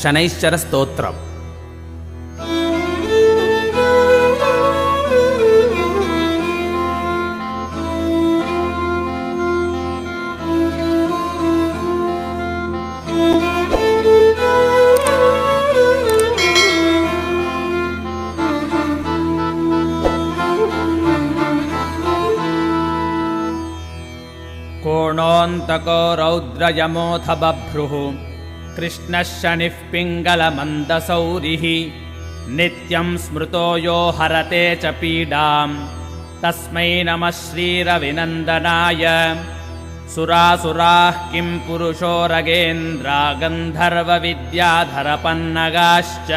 शनैश्चर स्तोत्रम्। कोणोऽन्तको रौद्रयमोऽथ बभ्रुः कृष्णः शनिः पिङ्गलमन्दसौरिः नित्यं स्मृतो यो हरते च पीडां तस्मै नमः श्रीरविनन्दनाय। सुरासुराः किं पुरुषो रगेन्द्रा गन्धर्वविद्याधरपन्नगाश्च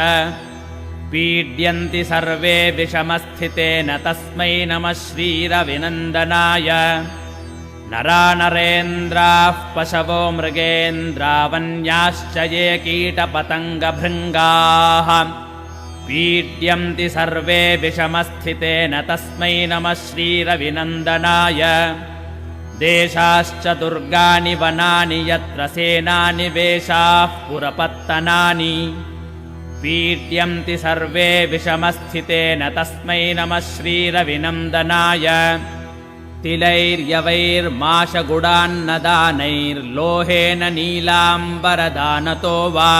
पीड्यन्ति सर्वे विषमस्थितेन तस्मै नमः श्रीरविनन्दनाय। नरानरेन्द्राः पशवो मृगेन्द्रा वन्याश्च ये कीटपतङ्गभृङ्गाः पीड्यन्ति सर्वे विषमस्थितेन तस्मै नमः श्रीरविनन्दनाय। देशाश्च दुर्गानि वनानि यत्र सेनानि वेशाः पुरपत्तनानि पीड्यन्ति सर्वे विषमस्थितेन तस्मै नमः श्रीरविनन्दनाय। तिलैर्यवैर्माशगुडान्नदानैर्लोहेन नीलाम्बरदानतो वा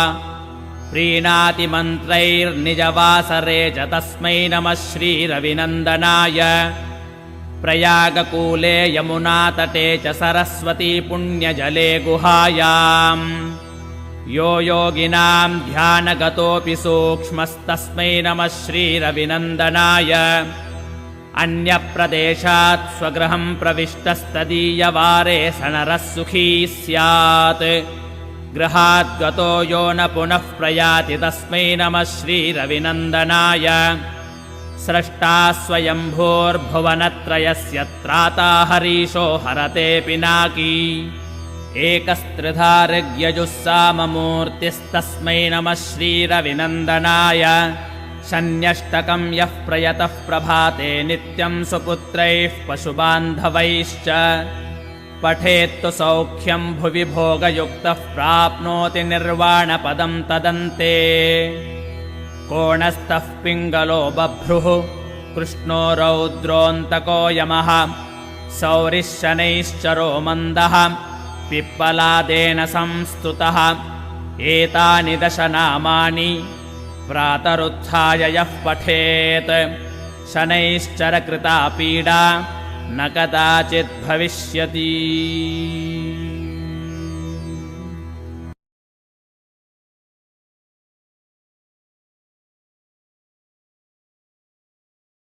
प्रीणाति मन्त्रैर्निजवासरे च तस्मै नमः श्रीरविनन्दनाय। प्रयागकूले यमुनातटे च सरस्वती पुण्यजले गुहायां यो योगिनां ध्यानगतोऽपि सूक्ष्मस्तस्मै नमः श्रीरविनन्दनाय। अन्यप्रदेशात् स्वगृहं प्रविष्टस्तदीयवारे स नरः सुखी स्यात् गृहाद्गतो यो न पुनः प्रयाति तस्मै नमः श्रीरविनन्दनाय। स्रष्टा स्वयंभूर्भुवनत्रयस्य त्राता हरीशो हरते पिनाकी एकस्त्रिधा ऋग्यजुः साममूर्तिस्तस्मै नमः श्रीरविनन्दनाय। शन्यष्टकं यः प्रयतः प्रभाते नित्यं सुपुत्रैः पशुबान्धवैश्च पठेत्तु सौख्यं भुवि भोगयुक्तः प्राप्नोति निर्वाणपदं तदन्ते। कोणस्थः पिङ्गलो बभ्रुः कृष्णो रौद्रोऽन्तको यमः सौरिः शनैश्चरो मन्दः पिप्पलादेन संस्तुतः। एतानि दश नामानि प्रातरुत्थाय यः पठेत् शनैश्चरकृता पीडा न कदाचित् भविष्यति।